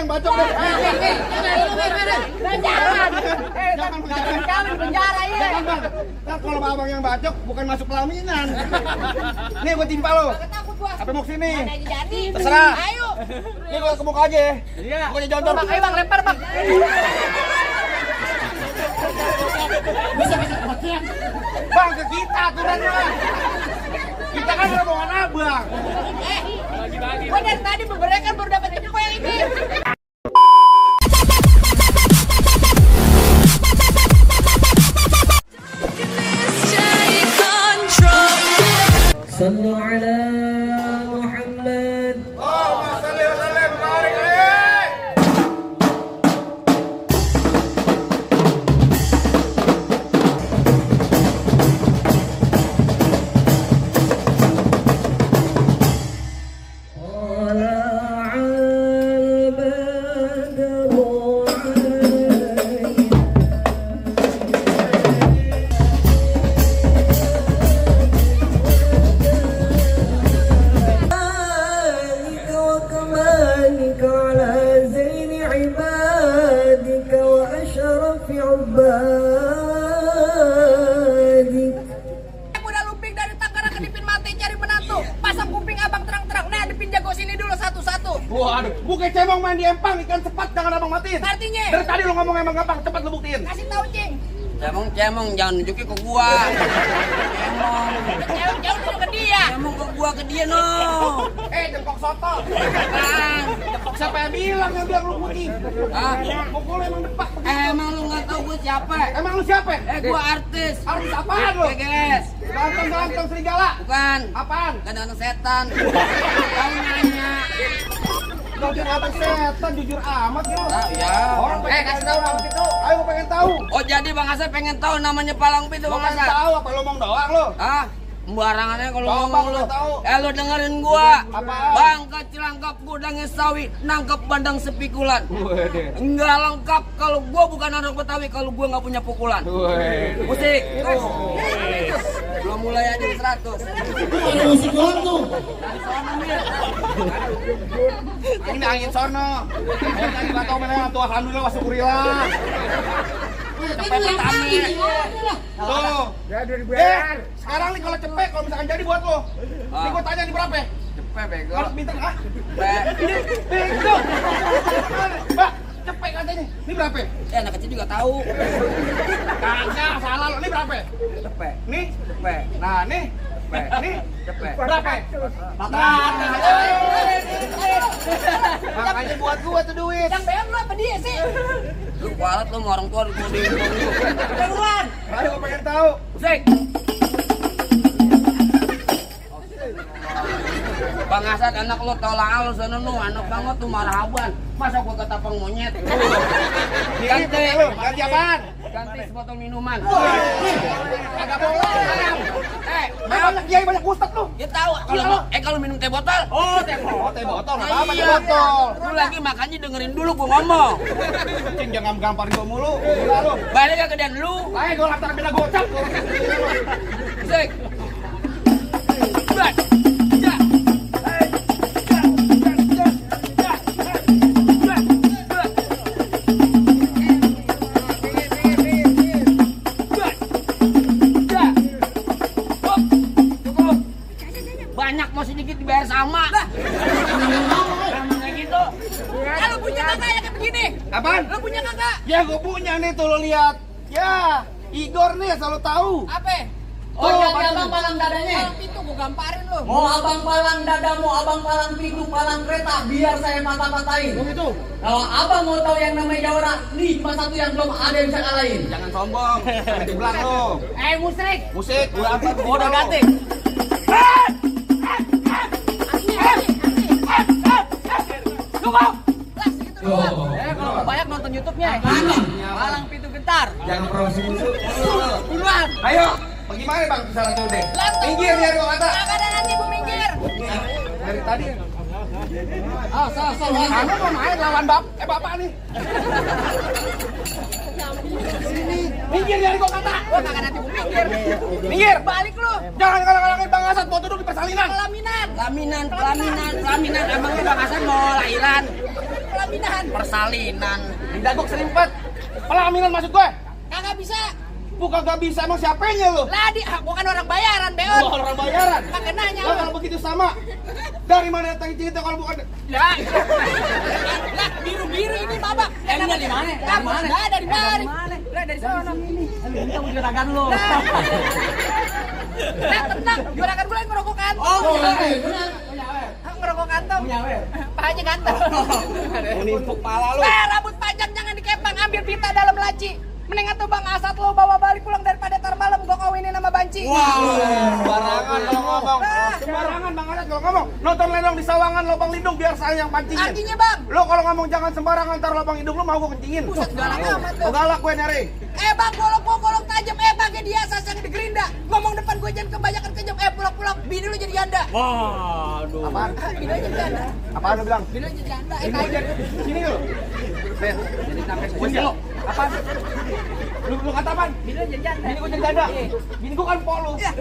yang bacok deh. Jangan penjara ya. Jangan bang. Ntar kalau abang yang bacok bukan masuk pelaminan. Nih gua timpa lo. Apa mau kesini? Terserah. Ayo. Nih gua ke muka aja. Iya. Gua jontor. Bang, ayo bang, lempar bang. Bang ke kita aturannya. Kita kan rombongan abang. Gua dari tadi beberekan baru dapat jempol yang ini. صلوا على محمد. طلع البدر علينا وكمالك على زين عبادك وأشرف عبادك. Udah lumping dari Tangerang ke Dipin Mati cari menantu. Pasang kuping abang terang-terang. Nah, Dipin jago sini dulu satu-satu. Waduh, bukan cemong main di empang, ikan cepat jangan abang matiin. Artinya? Dari tadi lo ngomong emang gampang, cepat lo buktiin. Kasih tahu, Cing. Cemong jangan nunjukin ke gua. Jauh-jauh dulu ke dia. Cemong ke gua ke dia no. Jempok soto. Bang. Jempok siapa yang bilang lu putih? Ah, Pukul emang depak. emang lu nggak tahu gua siapa? Emang lu siapa? Gua artis. Artis apaan lu? Geges. Ganteng-ganteng serigala. Bukan. Apaan? Kadang-kadang setan. Tahu nanya. Ganteng setan jujur amat lu. Ah, ya. Orang pengen kasih tahu Bang Pitu. Ayo gua pengen tahu. Oh jadi Bang Asep pengen tahu namanya Palang Pintu Gua Bang pengen Asep? tahu apa lu ngomong doang lu? Ah, sembarangannya kalau Tahu, ngomong Bang, lu. udah tahu. Lu dengerin gua. Apaan? Bangka Cilangkap gudang sawi, nangkep bandang sepikulan. Enggak lengkap kalau gua bukan anak Betawi kalau gua nggak punya pukulan. Musik. Tuh. Belum mulai aja di 100. Ada musik doang tuh. Ini angin sono. Jangan enggak tahu mana tuh alhamdulillah wa syukurillah. Cepet pertama. Tuh. Sekarang nih kalau cepet kalau misalkan jadi buat lo. Ini gua tanya di berapa? Cepet bego. Harus minta ah. Cepet. Bego. Mbak, cepet katanya. Ini berapa? Anak kecil juga tahu. Kagak salah lo. Ini berapa? Cepet. Nih. Cepet. Nah, nih. Cepet. Nih. Cepet. Berapa? Makanya buat gua tuh duit. Yang bayar lu apa dia sih? Lu kualat lu sama orang tua lu di Duluan. Ayo gua pengen tahu. Musik. Bang Asad anak lo tolak lu sana nu anak banget tuh marhaban. Masa gua ketapang monyet. Ganti lu, ganti apaan? Ganti sebotol minuman. Kagak boleh. Banyak kiai banyak ustad lu. Ya tahu kalau minum teh botol. Oh, teh botol. Enggak apa-apa teh Iya. botol. Lu lagi makanya dengerin dulu gua ngomong. Cing jangan gamparin gua mulu. Gila lu. Balik ke gedean lu. Ayo gua lantar beda gocap. Musik. Buat. Banyak mau sedikit dibayar sama. Emang kayak gitu. Lu punya kakak yang kayak begini? Apaan? Lu punya kakak? Ya gua punya nih tuh lo lihat. Ya, Igor nih selalu tahu. Apa? Oh, jadi abang palang dadanya. Palang pintu gua gamparin lu. Mau abang palang dada, mau abang palang pintu, palang kereta, biar saya mata-matain. Oh gitu. Kalau abang mau tahu yang namanya Jawara, nih cuma satu yang belum ada yang bisa kalahin. Jangan sombong. Di belakang lo. Musrik. Musik gua angkat Oh, udah ganti. Kalau banyak nonton YouTube-nya. Palang pintu gentar. Jangan promosi musuh. Duluan. Ayo, bagaimana Bang kisaran tuh deh? Minggir biar gua kata. Kagak ada nanti gua minggir. Dari tadi. So. Kamu mau main lawan bapak nih. Minggir dari gua kata. Gua kagak nanti gua minggir. Minggir. Balik lu. Jangan kalahkan Bang Asad mau duduk di persalinan. Pelaminan. Pelaminan. Emangnya Bang Hasan mau lahiran? perlaminahan. Persalinan. Dagok serimpet. Pelaminan maksud gue. Kagak bisa. Bukan gak bisa, emang siapanya lu? Ladi, bukan orang bayaran, Beon. Lu orang bayaran. Kagak nanya Lah lu. kalau begitu sama. Dari mana datang cinta kalau bukan? Lah, biru-biru ini babak. Emang dari mana? Dari mana? Nah, dari mari. Lah, dari sono. Kita mau juragan lu. Nah, tenang. Juragan gue lagi ngerokok kantong. Oh, Punya Ngerokok kantong. punya awer. Pahanya ganteng. Unimpuk pala lu. Rambut panjang jangan dikepang, ambil pita dalam laci. Mendingan tuh Bang Asad lo bawa balik pulang daripada tar malam gua kawinin sama Banci. Sembarangan kalau ngomong. Sembarangan Bang Adat kalau ngomong. Nonton lenong di sawangan lubang lindung biar saya yang pancingin. Artinya Bang, Lo kalau ngomong jangan sembarangan ntar lubang hidung lo mau gua kencingin. buset galak amat tuh. Oh, galak gue nyari. Bang, golok tajam, pakai dia sasang di gerinda. Ngomong depan gue jangan kebanyakan kejam, pulang-pulang bini lu jadi janda. Waduh. Apaan? Bini lu jadi janda. Apaan lo bilang? Bini lu jadi janda. Ini Kayak aja. Sini lo. Ben, jadi sampai gue lo. Apaan? Lu kata apaan? bini lu jadi janda. Bini gue jadi dada. Bini gue kan polu. Jangan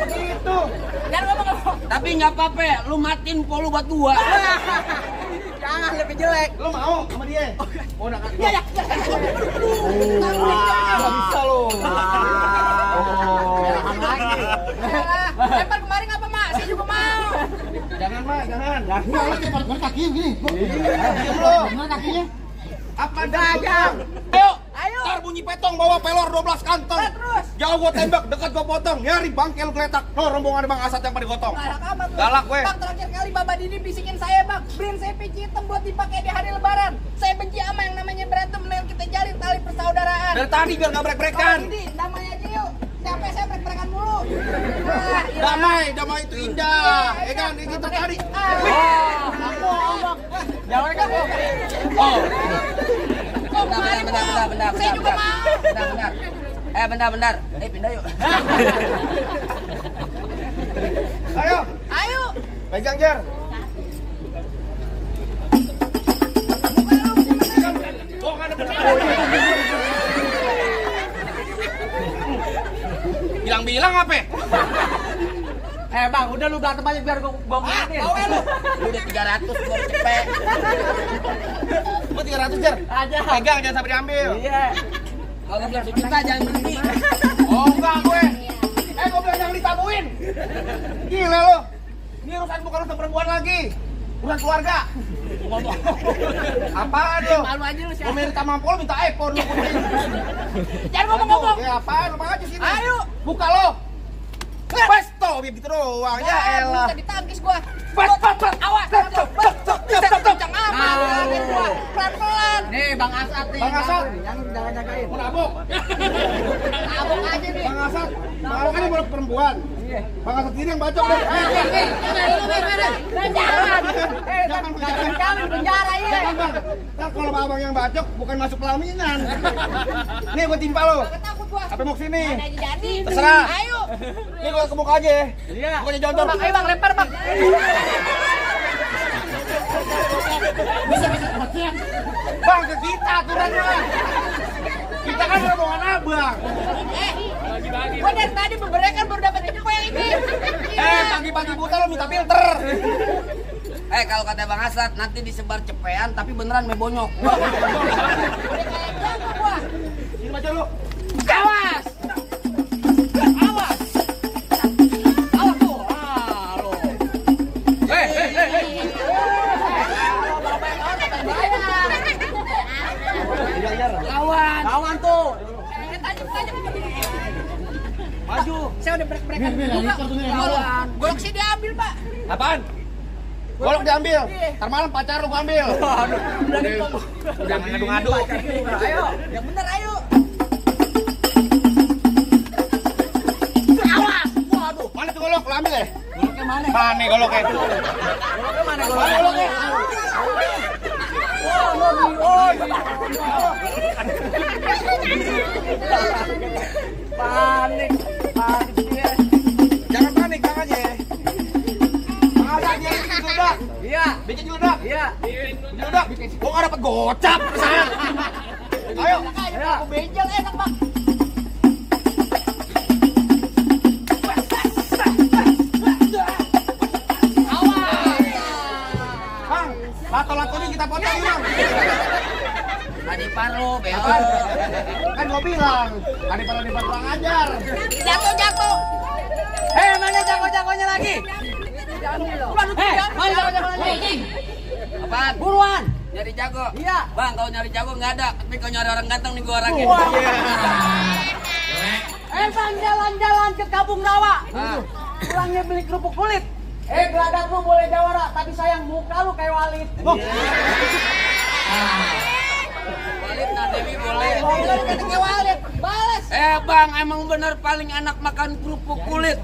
begitu. Jangan ngomong. Tapi nggak apa-apa, lu matiin polu buat gua. Jangan lebih jelek. Lo mau sama dia? Oh, nak. Ya. Gak bisa lo. Lempar kemarin apa Mak? Saya juga mau. Jangan mah, jangan. Mana kaki begini? Diam lo. Mana kakinya? Apa dagang? Ayo. Ayo. Ntar bunyi petong bawa pelor 12 kantong. Terus. Jauh gua tembak, dekat gua potong. Nyari bangkel geletak. No, rombongan Bang Asad yang pada gotong. Galak amat lu. Galak gue. Bang, terakhir kali Baba Didi bisikin saya Bang, beliin saya peci hitam buat dipakai di hari lebaran. Saya benci sama yang namanya berantem, mendingan kita jalin tali persaudaraan. Dari tadi biar gak brek-brekan. Bang Didi, damai aja yuk. Capek saya brek-brekan mulu. Nah, iya. Damai itu indah. Ya kan, ini kita tadi. Jangan kan kok. Oh, Kok bentar, kemarin, bentar, Bang? bentar, Saya juga mau. bentar. Pindah yuk. Ayo, Ayo. pegang Jer. Oh, nggak ada benar. Bilang-bilang apa? Bang, udah lu berantem aja biar gua mainin. Lu. Lu udah 300 gua cepet. Gua 300 Jer. Aja. Pegang jangan sampai diambil. Iya. Kalau bilang sejuta jangan berhenti. Oh, enggak gue. Gue bilang jangan ditabuin. Gila lo. Ini urusan bukan urusan perempuan lagi. Urusan keluarga. Apaan lo? Malu aja lu, Gue minta mampu lo minta iPhone lo. Jangan ngomong-ngomong. Ya apaan? Lo aja sini. Ayo. Buka lo. Pesto, gitu doang. Ya elah. Bisa ditangkis gua. Pas. Awas. Kencang amat. Bilangin gua. Pelan-pelan. Nih, Bang Asad nih. Bang Asad. Yang jaga-jagain. Mau nabok. Abang aja nih. Bang Asad. Bang kan baru perempuan. Bang Asad sendiri yang bacok deh. Jangan penjara ya. Jangan bang. Ntar kalau abang yang bacok bukan masuk pelaminan. Nih gue timpa lo. Takut gua. Apa mau kesini? Mana aja jadi. Terserah. Ayo. Nih gue ke muka aja. Iya. Gue jadi jontor. Bang, ayo Bang, lempar Bang. Bang ke kita aturannya. Kita kan rombongan abang. Gua dari tadi beberekan baru dapat info yang ini. Pagi-pagi buta lo minta filter. Kalau kata Bang Asad nanti disebar cepean tapi beneran me bonyok. Ini baca lu. Awas. Awas. Awas tuh. Lo. Lawan. Lawan tuh. Tajam. Maju. Saya udah break-breakan juga. Lawan. Golok sih diambil, Pak. Apaan? Golok diambil. Ntar malam pacar lu gua ambil. Jangan ngadu-ngadu. Ayo, yang bener ayo. Mana tuh golok? Lu ambil ya? Goloknya mana? Mana goloknya? Goloknya mana? Mana goloknya? Panik dia. Jangan panik, jangan ya. Masa dia bikin geledak? Iya. Bikin geledak? Iya. Bikin geledak? Gua nggak dapet gocap. Ayo. Aku benjol enak, Bang. Bang, lato-latonya kita potong bang. Tadi paru, beo. Kan gua bilang, daripada debat kurang ajar. Jatuh. Mana jago-jagonya lagi? Mana jago-jago lagi? Apaan? Buruan. Nyari jago? Iya. Bang, kalau nyari jago nggak ada. Tapi kalau nyari orang ganteng nih gua orangnya. Bang, jalan-jalan ke Kampung Rawa. Ah. Pulangnya beli kerupuk kulit. Gelagat lu boleh jawara, tapi sayang muka lu kayak Walid. Walid Nadewi boleh. Kayak Walid, balas. Bang, emang bener paling enak makan kerupuk kulit.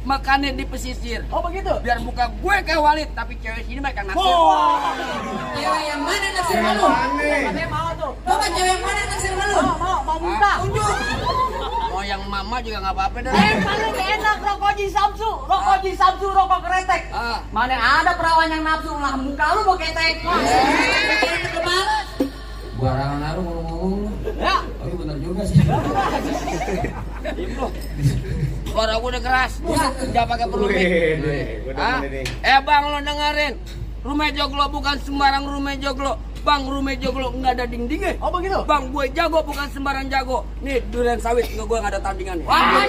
Makannya di pesisir. Oh begitu? Biar muka gue kayak Walid, tapi cewek sini makan nasi. Cewek yang mana naksir sama lu? Katanya mau tuh. Lo kan cewek yang mana naksir sama lu? Mau minta. Tunjuk. Mau yang mama juga nggak apa-apa dah. Paling enak rokok Ji Samsu, rokok keretek. Ah. Mana ada perawan yang nafsu lah muka lu mau ketek. Barangan naruh ngomong-ngomong. Ya. Tapi bener juga sih. Suara gue udah keras. Jangan pakai perumit. Bang, lo dengerin. Rumah joglo bukan sembarang rumah joglo. Bang, rumah joglo nggak ada dindingnya. Oh begitu? Bang, gue jago bukan sembarang jago. Nih, durian sawit nggak gue nggak ada tandingannya. Wah,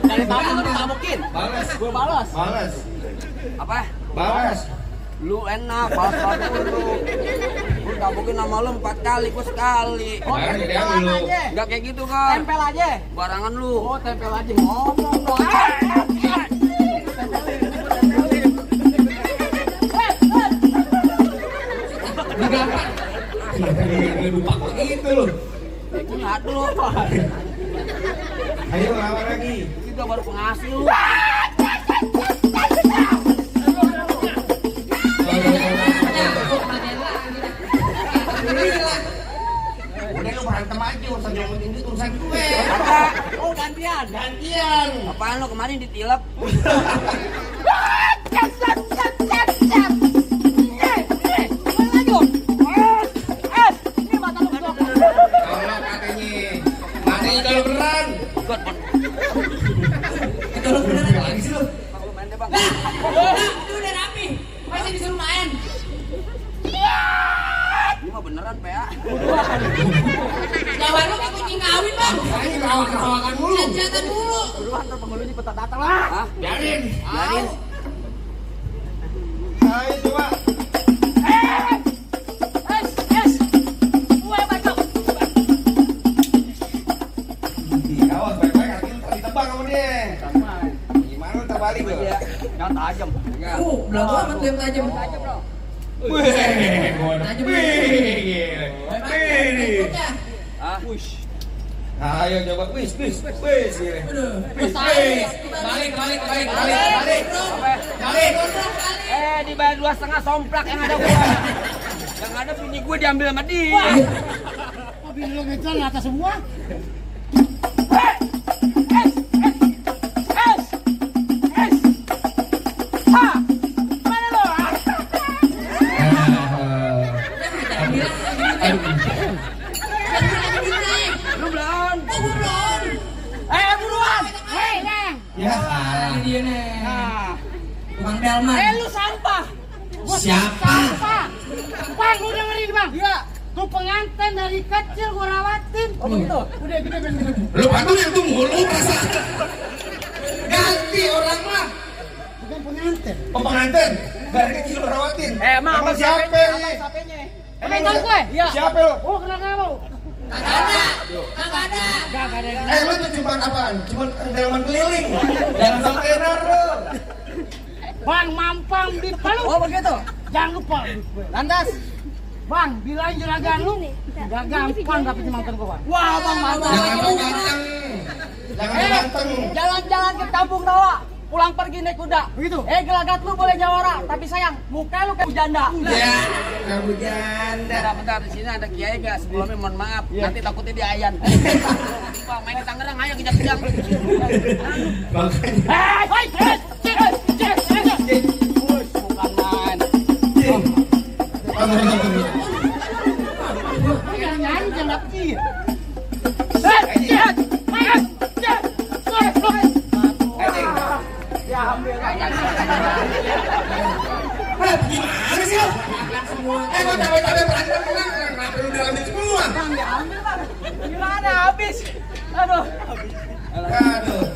dari tamu lu ditamukin. Balas. Gue balas. Balas. Apa? Balas. Lu enak, balas lu. Gue tamukin nama lu 4 kali, gue sekali. Oh, tempelan aja. Nggak kayak gitu kan? Tempel aja. Barangan lu. Oh, tempel aja. Ngomong dong. Lupa begitu loh. Gue nggak lu. Ayo lawan lagi. Kita baru penghasil lu. Udah lu berantem aja urusan jomblo ini urusan gue. Oh, gantian. Apaan lu kemarin ditilap? Katanya kalau beneran. Kalau beneran lagi sih lu. Bang, lu main deh, Bang. Lu udah rapi. Masih disuruh main. Ini mah beneran, PA. Jawa lu kayak kucing kawin, Bang. Ini rawak-rawakan mulu. Jatan dulu. Buruan ntar penghulunya petah datang lah. Hah? Biarin. Biarin. Ayo coba. Awas baik-baik hati lu ditebang sama dia. Gimana lu terbalik lu? Jangan tajam. Belagu amat lu yang tajam. Wih, Tajam. gila. Hah? Ayo coba, wis, gila. Balik. Dibayar 2,5 somplak yang ada gua. Yang ada bini gue diambil sama dia. Tapi lu ngejar atas semua. Lu belum. Buruan. Ya, Ini dia nih. Nah. Tukang delman. Lu sampah. Siapa? Bang, lu dengerin bang. Iya. Tuh pengantin dari kecil gua rawatin. Oh begitu. Udah gede bener. lu bantu yang tuh mulu rasa. Ganti orang mah. Bukan pengantin. Pengantin dari kecil lu rawatin. Emang abang siapa siapanya? ini? Abang siapanya? Emang tahu gue? Iya. Siapa lu? Oh, kenal kamu. Kagak ada. Gak ada. Lu tuh cuma apaan? Cuma delman keliling. Jangan sampai tenar lu. Bang, mampang di Palu. Oh begitu. Jangan lupa. Lantas. Bang, bilang juragan lu. Gak gampang dapetin mantan gua, Bang. Wah, Bang mantap. Jangan mau ganteng. Jangan ganteng. Jalan-jalan ke Kampung Rawa. Pulang pergi naik kuda. Begitu. Gelagat lu boleh jawara, tapi sayang muka lu kayak janda. Ya, kamu janda. Bentar, di sini ada kiai gak? Sebelumnya mohon maaf. Nanti takutnya dia ayan. Bang, main di Tangerang ayo kejang-kejang. Bukan main. Jangan nyanyi, jangan Gimana sih lo? Kok capek-capek berantem kenapa lu diambil semua? Gimana habis? Aduh. Aduh.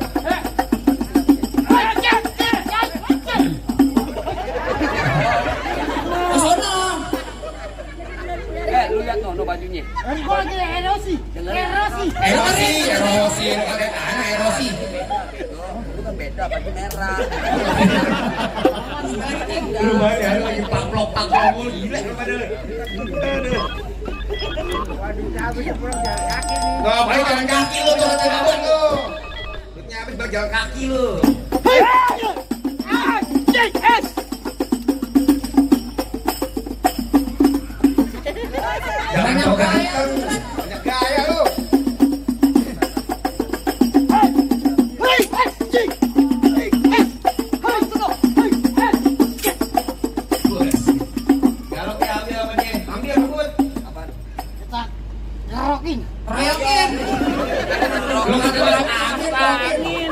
Lu lihat no bajunya. Gua lagi erosi. Erosi, pakai tanah erosi. Lu kan beda baju merah. Lumayan ya, lagi paplok mulu gila pada. Ngapain jalan kaki lu tuh kata babon lu. Duitnya habis buat jalan kaki lu. Jangan ganteng, banyak gaya lu. Kalau kita ambil apa nih? Ambil apa bud? Apaan? Kita ngerokin. Royokin. Lu kata orang ambil royokin.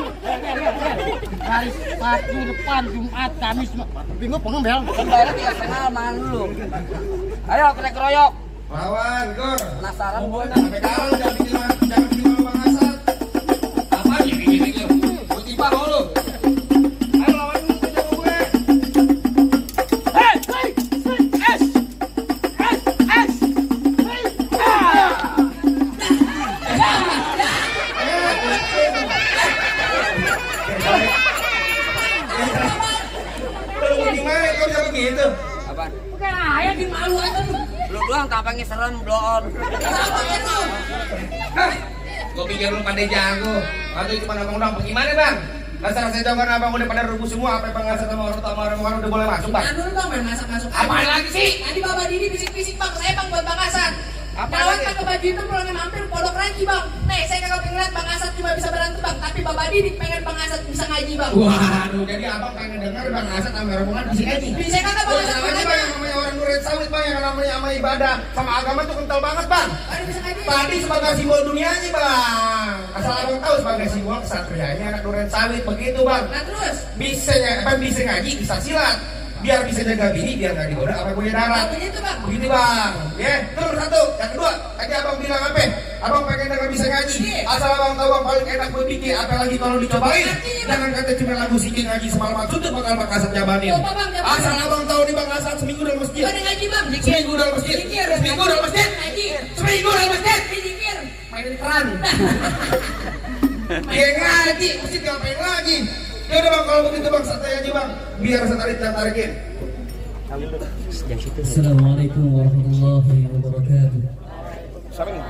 Hari Sabtu depan, Jumat, Kamis, Minggu pengembel. Bayarnya 3,5 mahal lu. Ayo kita keroyok. Lawan, Gor. Penasaran gua. Sampai kalau jangan bikin malu Bang Asad. Apa gini? Gua tiba mau lu. Ayo lawan lu sama gue. Lu gimana kau bisa begitu? Apaan? Bukan ayah di malu aja lu. Lu doang tampangnya serem, blon. Gue pikir lu pada jago. Atau cuma abang doang. Gimana bang? Dasar saya tahu kan abang udah pada rubuh semua. Apa yang Bang Asad sama orang udah boleh masuk bang? Dulu bang main masuk-masuk. Apaan lagi sih? Tadi Bapak Didi bisik-bisik bang, saya bang buat Bang Asad. Apa Lawan lagi? pakai baju itu pulangnya mampir podok ranci bang. Nih saya kagak pengen lihat Bang Asad cuma bisa berantem bang, tapi Bapak Didi pengen Bang Asad bisa ngaji bang. Waduh, jadi abang pengen dengar Bang Asad sama rombongan bisik aja. Bisa kagak Bang Asad Sama aja bang, yang namanya orang Duren Sawit bang, yang namanya sama ibadah, sama agama tuh kental banget bang. Ada bisa ngaji. Tadi sebagai simbol dunianya bang. Asal abang tahu sebagai simbol kesatrianya anak Duren Sawit begitu bang. Nah terus, Bisa ngaji, bisa silat. Biar bisa jaga bini, biar nggak digoda apa punya darat. begitu bang. Begitu bang, ya. Terus satu, yang kedua, tadi abang bilang apa? Abang pengen dengar bisa ngaji. Asal abang tahu yang paling enak berpikir, apalagi kalau dicobain. Jangan kata cuma lagu sikit ngaji semalam suntuk bakal Bang Asad jabanin. Coba, Bang, jabanin. Asal abang tahu di Bang Asad seminggu dalam masjid. Ada ngaji bang. Seminggu dalam masjid. Zikir. Seminggu dalam masjid. Ngaji. Seminggu dalam masjid. Zikir. Mainin keran. Dia ngaji, masjid ngapain lagi? Ya udah bang, kalau begitu bang santai aja bang. Biar saya tarikin. Assalamualaikum warahmatullahi wabarakatuh. Assalamualaikum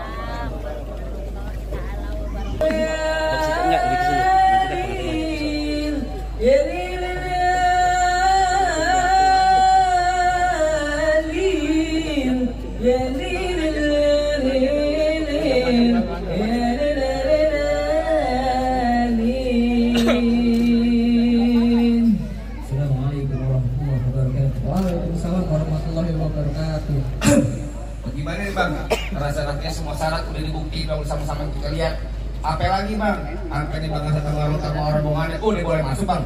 warahmatullahi wabarakatuh. Waalaikumsalam warahmatullahi wabarakatuh. Bagaimana nih bang? Syaratnya semua syarat udah dibukti bang sama-sama kita lihat. Apa lagi bang? Apa nih bang Asad sama orang bongannya? Oh ini boleh masuk bang.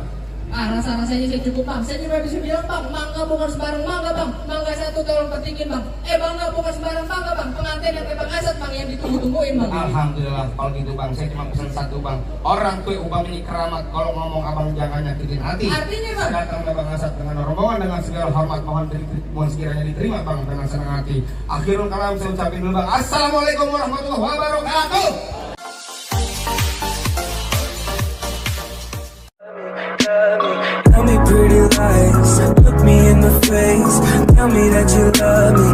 Rasa-rasanya saya cukup bang. Saya juga bisa bilang bang, mangga bukan sembarang mangga bang. Mangga satu tolong pentingin bang. Bangga bukan sembarang mangga bang. Pengantin yang kayak Bang Asad bang yang ditunggu-tungguin bang. Alhamdulillah kalau gitu bang. Saya cuma pesan satu bang. Orang tuh ubah ini keramat. Kalau ngomong abang jangan nyakitin hati. Artinya bang. Saya datang ke Bang Asad dengan rombongan dengan segala hormat mohon sekiranya diterima bang dengan senang hati. Akhirul kalam saya ucapin dulu bang. Assalamualaikum warahmatullahi wabarakatuh. Tell me pretty lies, look me in the face. Tell me that you love me,